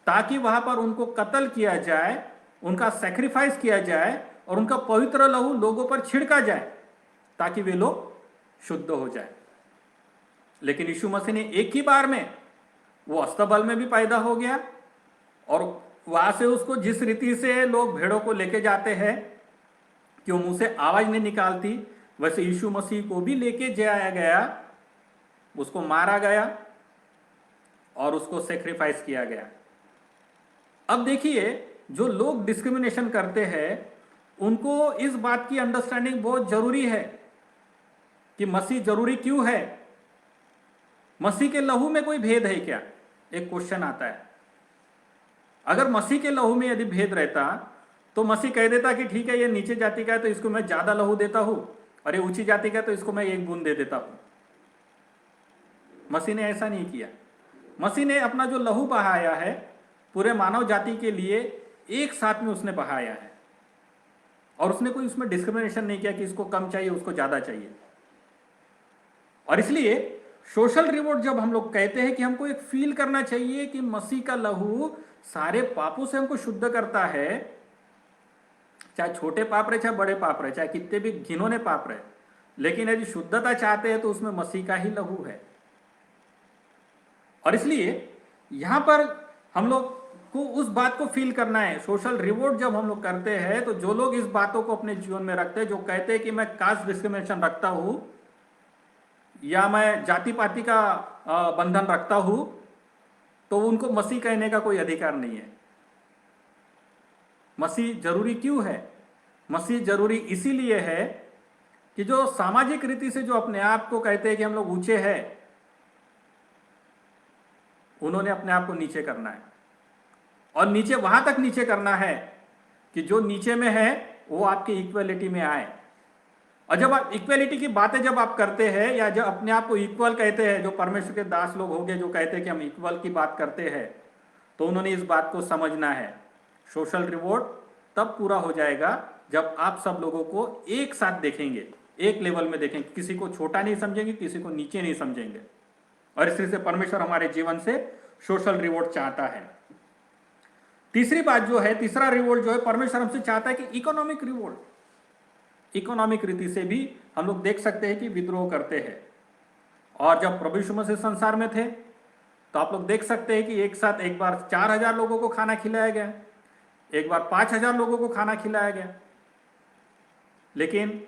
A: ताकि वहां पर उनको कत्ल किया जाए, उनका सैक्रिफाइस किया जाए और उनका पवित्र लहू लोगों पर छिड़का जाए, ताकि वे लोग शुद्ध हो जाए। लेकिन यीशु मसीह ने एक ही बार में वो अस्तबल में भी पैदा हो गया, और वहां से उसको जिस रीति से लोग भेड़ों को लेके जाते हैं कि वो मुंह से आवाज नहीं निकालती, वैसे यीशु मसीह को भी लेके जाया गया, उसको मारा गया और उसको सेक्रीफाइस किया गया। अब देखिए, जो लोग डिस्क्रिमिनेशन करते हैं, उनको इस बात की अंडरस्टैंडिंग बहुत जरूरी है कि मसीह जरूरी क्यों है। मसीह के लहू में कोई भेद है क्या? एक क्वेश्चन आता है। अगर मसीह के लहू में यदि भेद रहता, तो मसीह कह देता कि ठीक है, ये नीचे जाति का है तो इसको मैं ज्यादा लहू देता हूं, और ये ऊंची जाति का है तो इसको मैं एक बूंद दे देता हूं। मसीह ने ऐसा नहीं किया। मसीह ने अपना जो लहू बहाया है, पूरे मानव जाति के लिए एक साथ में उसने बहाया है, और उसने कोई उसमें डिस्क्रिमिनेशन नहीं किया कि इसको कम चाहिए, उसको ज्यादा चाहिए। और इसलिए सोशल रिवॉर्ड जब हम लोग कहते हैं कि हमको एक फील करना चाहिए कि मसीह का लहू सारे पापों से हमको शुद्ध करता है, चाहे छोटे पाप रहे चाहे बड़े पाप रहे, चाहे कितने भी घिनौने पाप रहे, लेकिन यदि शुद्धता चाहते हैं तो उसमें मसीह का ही लहू है। और इसलिए यहां पर हम लोग को उस बात को फील करना है। सोशल रिवॉर्ड जब हम लोग करते हैं, तो जो लोग इस बातों को अपने जीवन में रखते हैं, जो कहते हैं कि मैं कास्ट डिस्क्रिमिनेशन रखता हूं या मैं जाति पाति का बंधन रखता हूं, तो उनको मसीह कहने का कोई अधिकार नहीं है। मसीह जरूरी क्यों है? मसीह जरूरी इसीलिए है कि जो सामाजिक रीति से जो अपने आप को कहते हैं कि हम लोग ऊंचे हैं, उन्होंने अपने आप को नीचे करना है, और नीचे वहां तक नीचे करना है कि जो नीचे में है वो आपकी इक्वलिटी में आए। और जब आप इक्वलिटी की बातें जब आप करते हैं, या जब अपने आप को इक्वल कहते हैं, जो परमेश्वर के दास लोग हो गए जो कहते हैं कि हम इक्वल की बात करते हैं, तो उन्होंने इस बात को समझना है। सोशल रिवॉर्ड तब पूरा हो जाएगा जब आप सब लोगों को एक साथ देखेंगे, एक लेवल में देखेंगे, किसी को छोटा नहीं समझेंगे, किसी को नीचे नहीं समझेंगे। और इस तरह से परमेश्वर हमारे जीवन से सोशल रिवॉर्ड चाहता है। तीसरी बात जो है, तीसरा रिवॉर्ड जो है, परमेश्वर हमसे चाहता है कि इकोनॉमिक रिवॉर्ड। इकोनॉमिक रीति से भी हम लोग देख सकते हैं कि विद्रोह करते हैं। और जब प्रभु यीशु मसीह संसार में थे, तो आप लोग देख सकते हैं कि एक साथ एक बार 4000 लोगों को खाना खिलाया गया, एक बार 5000 लोगों को खाना खिलाया गया। लेकिन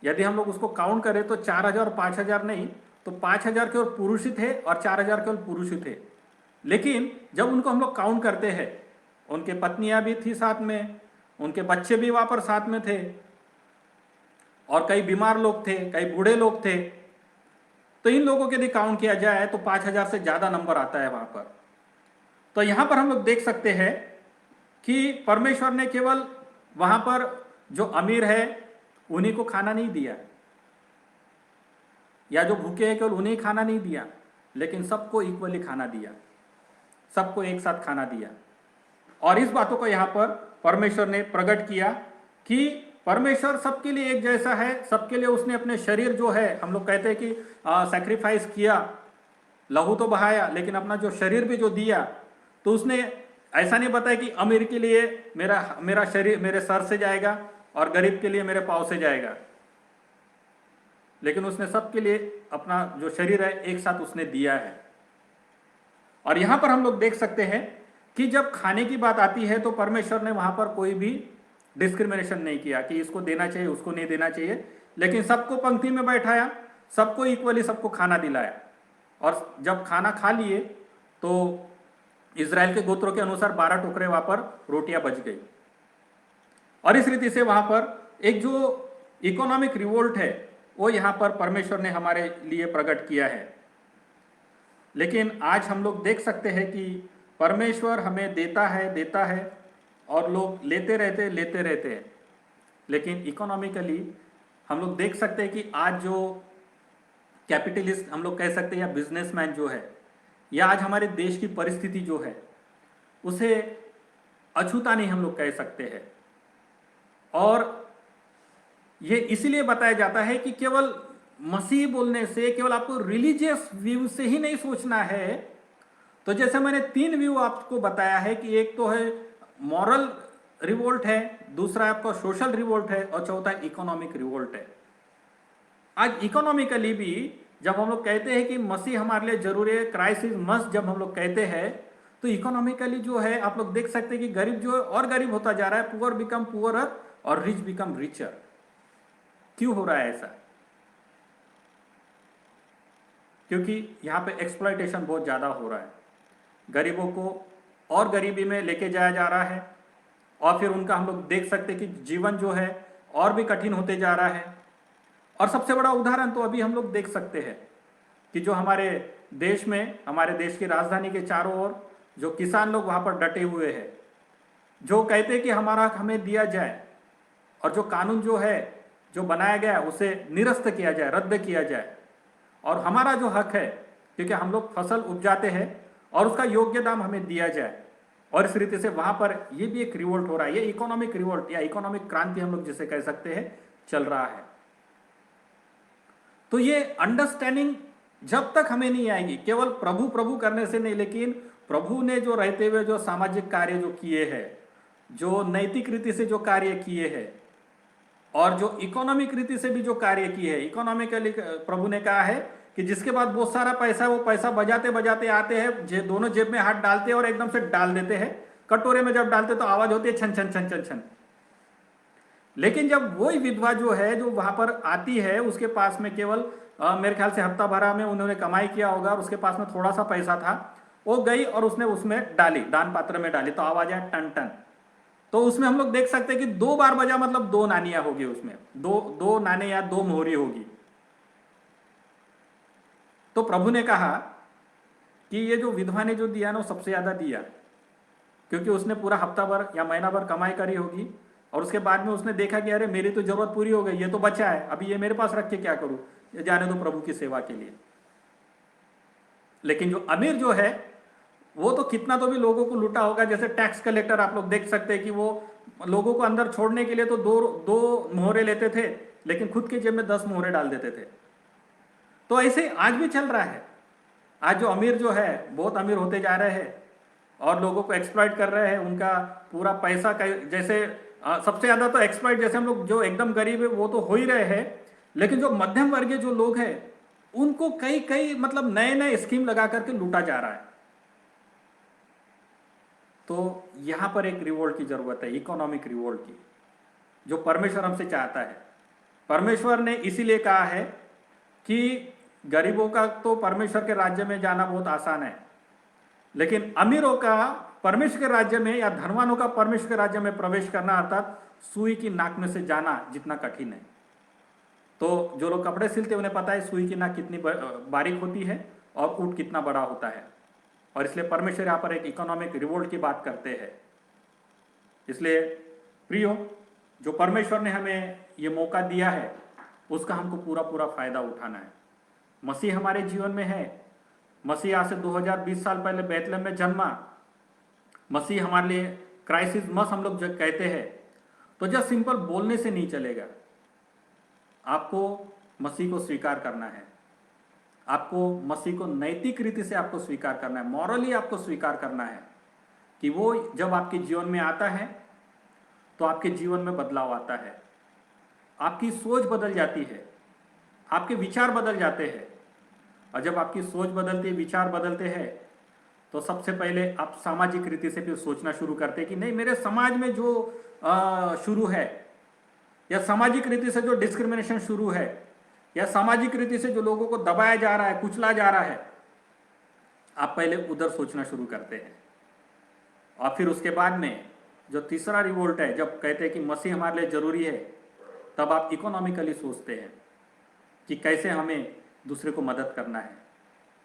A: यदि हम लोग उसको काउंट करें तो 4000 और 5000 नहीं, तो 5000 केवल पुरुष ही थे और 4000 केवल पुरुष ही थे। लेकिन जब उनको हम लोग काउंट करते हैं, उनके पत्नियां भी थी साथ में, उनके बच्चे भी वहां पर साथ में थे, और कई बीमार लोग थे, कई बूढ़े लोग थे। तो इन लोगों के यदि काउंट किया जाए तो 5000 से ज्यादा नंबर आता है वहां पर। तो यहां पर हम लोग देख सकते हैं कि परमेश्वर ने केवल वहां पर जो अमीर है उन्हीं को खाना नहीं दिया, या जो भूखे हैं केवल उन्हें खाना नहीं दिया, लेकिन सबको इक्वली खाना दिया, सबको एक साथ खाना दिया। और इस बातों को यहां पर परमेश्वर ने प्रकट किया कि परमेश्वर सबके लिए एक जैसा है। सबके लिए उसने अपने शरीर जो है, हम लोग कहते हैं कि सैक्रिफाइस किया, लहू तो बहाया, लेकिन अपना जो शरीर भी जो दिया, तो उसने ऐसा नहीं बताया कि अमीर के लिए मेरा शरीर मेरे सर से जाएगा और गरीब के लिए मेरे पाँव से जाएगा, लेकिन उसने सबके लिए अपना जो शरीर है एक साथ उसने दिया है। और यहां पर हम लोग देख सकते हैं कि जब खाने की बात आती है तो परमेश्वर ने वहां पर कोई भी डिस्क्रिमिनेशन नहीं किया कि इसको देना चाहिए उसको नहीं देना चाहिए, लेकिन सबको पंक्ति में बैठाया, सबको इक्वली सबको खाना दिलाया। और जब खाना खा लिए तो इज़राइल के गोत्रों के अनुसार 12 टुकड़े वहां पर रोटियां बच गई। और इस रीति से वहां पर एक जो इकोनॉमिक रिवोल्ट है वो यहां पर परमेश्वर ने हमारे लिए प्रकट किया है। लेकिन आज हम लोग देख सकते हैं कि परमेश्वर हमें देता है और लोग लेते रहते हैं। लेकिन इकोनॉमिकली हम लोग देख सकते हैं कि आज जो कैपिटलिस्ट हम लोग कह सकते हैं या बिजनेसमैन जो है, या आज हमारे देश की परिस्थिति जो है, उसे अछूता नहीं हम लोग कह सकते हैं। और ये इसीलिए बताया जाता है कि केवल मसीह बोलने से केवल आपको रिलीजियस व्यू से ही नहीं सोचना है। तो जैसे मैंने 3 व्यू आपको बताया है कि एक तो है मॉरल रिवोल्ट है, दूसरा आपका सोशल रिवोल्ट है, और चौथा इकोनॉमिक रिवोल्ट है। आज इकोनॉमिकली भी जब हम लोग कहते हैं कि मसीह हमारे लिए जरूरी है, क्राइस्ट इज मस्ट, जब हम लोग कहते हैं तो इकोनॉमिकली जो है आप लोग देख सकते हैं कि गरीब जो है और गरीब होता जा रहा है, पुअर बिकम पुअरर और रिच बिकम रिचर। क्यों हो रहा है ऐसा? क्योंकि यहां पे एक्सप्लॉयटेशन बहुत ज्यादा हो रहा है, गरीबों को और गरीबी में लेके जाया जा रहा है, और फिर उनका हम लोग देख सकते हैं कि जीवन जो है और भी कठिन होते जा रहा है। और सबसे बड़ा उदाहरण तो अभी हम लोग देख सकते हैं कि जो हमारे देश में, हमारे देश की राजधानी के चारों ओर जो किसान लोग वहां पर डटे हुए हैं, जो कहते हैं कि हमारा हक हमें दिया जाए, और जो कानून जो है जो बनाया गया उसे निरस्त किया जाए, रद्द किया जाए, और हमारा जो हक है, क्योंकि हम लोग फसल उपजाते हैं, और उसका योग्य दाम हमें दिया जाए। और इस रीति से वहां पर ये भी एक रिवोल्ट हो रहा है, ये इकोनॉमिक रिवोल्ट या इकोनॉमिक क्रांति हम लोग जिसे कह सकते हैं चल रहा है। तो ये अंडरस्टैंडिंग जब तक हमें नहीं आएगी, केवल प्रभु प्रभु करने से नहीं, लेकिन प्रभु ने जो रहते हुए जो सामाजिक कार्य जो किए हैं, जो नैतिक रीति से जो कार्य किए हैं, और जो इकोनॉमिक रीति से भी जो कार्य किए हैं, इकोनॉमिकली प्रभु ने कहा है कि जिसके पास बहुत सारा पैसा है वो पैसा बजाते बजाते आते हैं, दोनों जेब में हाथ डालते हैं और एकदम से डाल देते हैं, कटोरे में जब डालते तो आवाज होती है छन छन छन छन छन। लेकिन जब वही विधवा जो है जो वहां पर आती है, उसके पास में केवल मेरे ख्याल से हफ्ता भरा में उन्होंने कमाई किया होगा, और उसके पास में थोड़ा सा पैसा था, वो गई और उसने उसमें डाली, दान पात्र में डाली, तो आवाज आया टन टन। तो उसमें हम लोग देख सकते हैं कि 2 बार बजा, मतलब 2 नानियां होगी उसमें, दो नाने या 2 मोहरी होगी। तो प्रभु ने कहा कि ये जो विधवा ने जो दिया ना वो सबसे ज्यादा दिया, क्योंकि उसने पूरा हफ्ता भर या महीना भर कमाई करी होगी, और उसके बाद में उसने देखा कि अरे मेरी तो जरूरत पूरी हो गई, ये तो बचा है, अभी ये मेरे पास रख के क्या करूं, ये जाने दो प्रभु की सेवा के लिए। लेकिन जो अमीर जो है वो तो कितना तो भी लोगों को लूटा होगा। जैसे टैक्स कलेक्टर आप लोग देख सकते हैं कि वो लोगों को अंदर छोड़ने के लिए तो दो मोहरे लेते थे, लेकिन खुद के जेब में 10 मोहरे डाल देते थे। तो ऐसे आज भी चल रहा है। आज जो अमीर जो है बहुत अमीर होते जा रहे हैं और लोगों को एक्सप्लॉइट कर रहे हैं, उनका पूरा पैसा का, जैसे सबसे ज्यादा तो एक्सप्लॉइट, जैसे हम लोग जो एकदम गरीब है वो तो हो ही रहे हैं, लेकिन जो मध्यम वर्गीय जो लोग हैं उनको कई कई मतलब नए नए स्कीम लगा करके लूटा जा रहा है। तो यहां पर एक रिवोल्ट की जरूरत है, इकोनॉमिक रिवोल्ट की, जो परमेश्वर हमसे चाहता है। परमेश्वर ने इसीलिए कहा है कि गरीबों का तो परमेश्वर के राज्य में जाना बहुत आसान है, लेकिन अमीरों का परमेश्वर के राज्य में या धनवानों का परमेश्वर के राज्य में प्रवेश करना अर्थात सुई की नाक में से जाना जितना कठिन है। तो जो लोग कपड़े सिलते उन्हें पता है सुई की नाक कितनी बारीक होती है और ऊंट कितना बड़ा होता है, और इसलिए परमेश्वर यहाँ पर एक इकोनॉमिक रिवोल्ट की बात करते हैं। इसलिए प्रियो, जो परमेश्वर ने हमें ये मौका दिया है उसका हमको पूरा पूरा फायदा उठाना है। मसीह हमारे जीवन में है। मसीह आज से 2020 साल पहले बैतलहम में जन्मा। मसीह हमारे लिए क्राइसिस मस हम लोग जब कहते हैं तो जब सिंपल बोलने से नहीं चलेगा, आपको मसीह को स्वीकार करना है, आपको मसीह को नैतिक रीति से आपको स्वीकार करना है, मॉरली आपको स्वीकार करना है कि वो जब आपके जीवन में आता है तो आपके जीवन में बदलाव आता है, आपकी सोच बदल जाती है, आपके विचार बदल जाते हैं। और जब आपकी सोच बदलती है, विचार बदलते हैं, तो सबसे पहले आप सामाजिक रीति से फिर सोचना शुरू करते हैं कि नहीं, मेरे समाज में जो शुरू है, या सामाजिक रीति से जो डिस्क्रिमिनेशन शुरू है, या सामाजिक रीति से जो लोगों को दबाया जा रहा है, कुचला जा रहा है, आप पहले उधर सोचना शुरू करते हैं। और फिर उसके बाद में जो तीसरा रिवोल्ट है, जब कहते हैं कि मसीह हमारे लिए जरूरी है, तब आप इकोनॉमिकली सोचते हैं कि कैसे हमें दूसरे को मदद करना है,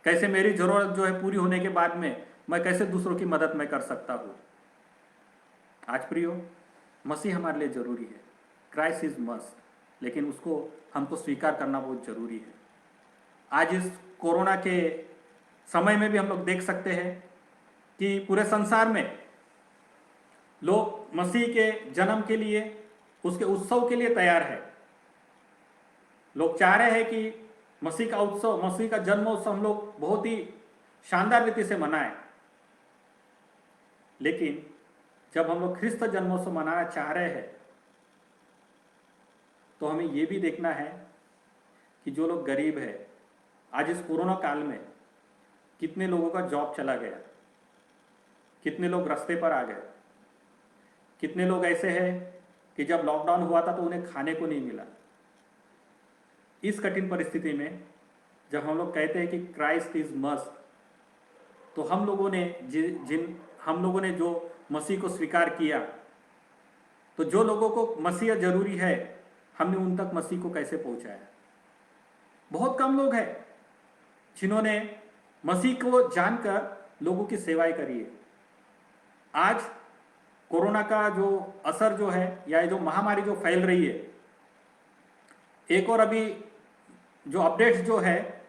A: कैसे मेरी जरूरत जो है पूरी होने के बाद में मैं कैसे दूसरों की मदद मैं कर सकता हूँ। आज प्रियो, मसीह हमारे लिए जरूरी है, क्राइस्ट इज मस्ट, लेकिन उसको हमको स्वीकार करना बहुत जरूरी है। आज इस कोरोना के समय में भी हम लोग देख सकते हैं कि पूरे संसार में लोग मसीह के जन्म के लिए, उसके उत्सव के लिए तैयार है। लोग चाह रहे हैं कि मसीह का उत्सव, मसीह का जन्मोत्सव हम लोग बहुत ही शानदार रीति से मनाएं। लेकिन जब हम लोग ख्रिस्त जन्मोत्सव मनाना चाह रहे हैं, तो हमें यह भी देखना है कि जो लोग गरीब है, आज इस कोरोना काल में कितने लोगों का जॉब चला गया, कितने लोग रास्ते पर आ गए, कितने लोग ऐसे हैं कि जब लॉकडाउन हुआ था तो उन्हें खाने को नहीं मिला। इस कठिन परिस्थिति में जब हम लोग कहते हैं कि क्राइस्ट इज मस्ट, तो हम लोगों ने जो मसीह को स्वीकार किया, तो जो लोगों को मसीह जरूरी है, हमने उन तक मसीह को कैसे पहुंचाया? बहुत कम लोग हैं जिन्होंने मसीह को जानकर लोगों की सेवाएं करी है। आज कोरोना का जो असर जो है, या जो महामारी जो फैल रही है, एक और अभी जो अपडेट्स जो है,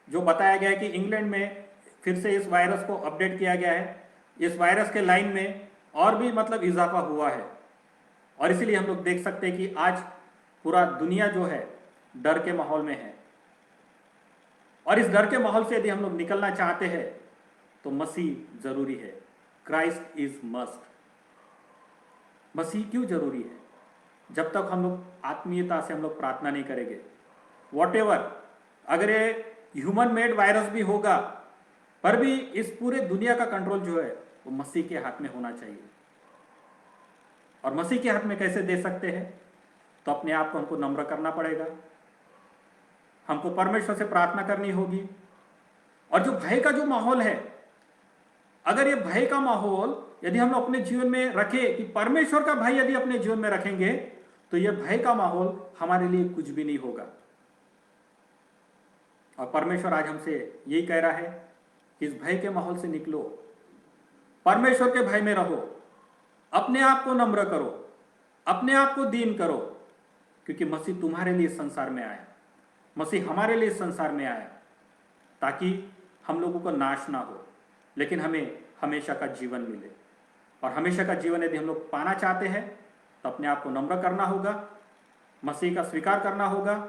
A: जो बताया गया है कि इंग्लैंड में फिर से इस वायरस को अपडेट किया गया है। इस वायरस के लाइन में और भी मतलब इजाफा हुआ है, और इसीलिए हम लोग देख सकते हैं कि आज पूरा दुनिया जो है डर के माहौल में है। और इस डर के माहौल से यदि हम लोग निकलना चाहते हैं तो मसीह जरूरी है। Christ is must. मसीह क्यों जरूरी है? जब तक हम लोग आत्मीयता से हम लोग प्रार्थना नहीं करेंगे, वॉटेवर, अगर ये ह्यूमन मेड वायरस भी होगा, पर भी इस पूरे दुनिया का कंट्रोल जो है वो मसीह के हाथ में होना चाहिए। और मसीह के हाथ में कैसे दे सकते हैं? तो अपने आप को हमको नम्र करना पड़ेगा, हमको परमेश्वर से प्रार्थना करनी होगी। और जो भय का जो माहौल है, अगर ये भय का माहौल यदि हम अपने जीवन में रखें, कि परमेश्वर का भय यदि अपने जीवन में रखेंगे, तो यह भय का माहौल हमारे लिए कुछ भी नहीं होगा। और परमेश्वर आज हमसे यही कह रहा है कि इस भय के माहौल से निकलो, परमेश्वर के भय में रहो, अपने आप को नम्र करो, अपने आप को दीन करो, क्योंकि मसीह तुम्हारे लिए संसार में आया, मसीह हमारे लिए संसार में आया, ताकि हम लोगों को नाश ना हो, लेकिन हमें हमेशा का जीवन मिले। और हमेशा का जीवन यदि हम लोग पाना चाहते हैं तो अपने आप को नम्र करना होगा, मसीह का स्वीकार करना होगा,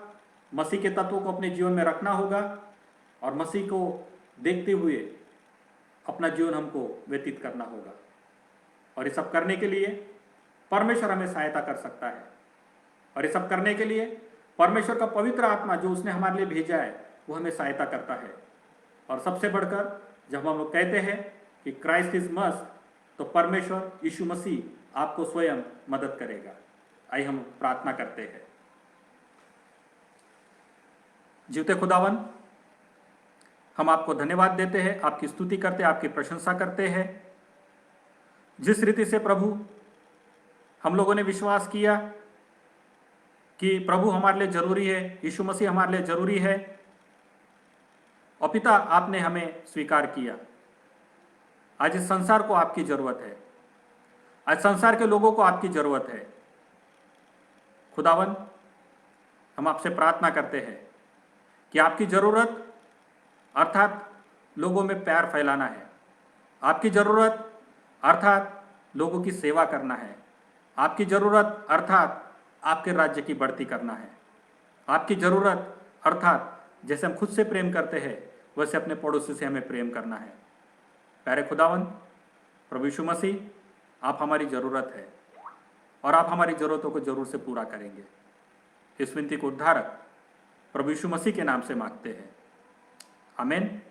A: मसीह के तत्वों को अपने जीवन में रखना होगा, और मसीह को देखते हुए अपना जीवन हमको व्यतीत करना होगा। और ये सब करने के लिए परमेश्वर हमें सहायता कर सकता है। और ये सब करने के लिए परमेश्वर का पवित्र आत्मा जो उसने हमारे लिए भेजा है, वो हमें सहायता करता है। और सबसे बढ़कर जब हम लोग कहते हैं कि क्राइस्ट इज मस्ट, तो परमेश्वर यीशु मसीह आपको स्वयं मदद करेगा। आइए हम प्रार्थना करते हैं। जीवते खुदावन, हम आपको धन्यवाद देते हैं, आपकी स्तुति करते हैं, आपकी प्रशंसा करते हैं। जिस रीति से प्रभु हम लोगों ने विश्वास किया कि प्रभु हमारे लिए जरूरी है, यीशु मसीह हमारे लिए जरूरी है, और पिता आपने हमें स्वीकार किया। आज इस संसार को आपकी जरूरत है, आज संसार के लोगों को आपकी जरूरत है। खुदावन, हम आपसे प्रार्थना करते हैं कि आपकी जरूरत अर्थात लोगों में प्यार फैलाना है, आपकी जरूरत अर्थात लोगों की सेवा करना है, आपकी जरूरत अर्थात आपके राज्य की बढ़ती करना है, आपकी जरूरत अर्थात जैसे हम खुद से प्रेम करते हैं वैसे अपने पड़ोसी से हमें प्रेम करना है। प्यारे खुदावन, प्रभु यीशु मसीह, आप हमारी ज़रूरत है और आप हमारी ज़रूरतों को जरूर से पूरा करेंगे। इस विनती को उद्धारक प्रभु यीशु मसीह के नाम से मांगते हैं, आमीन।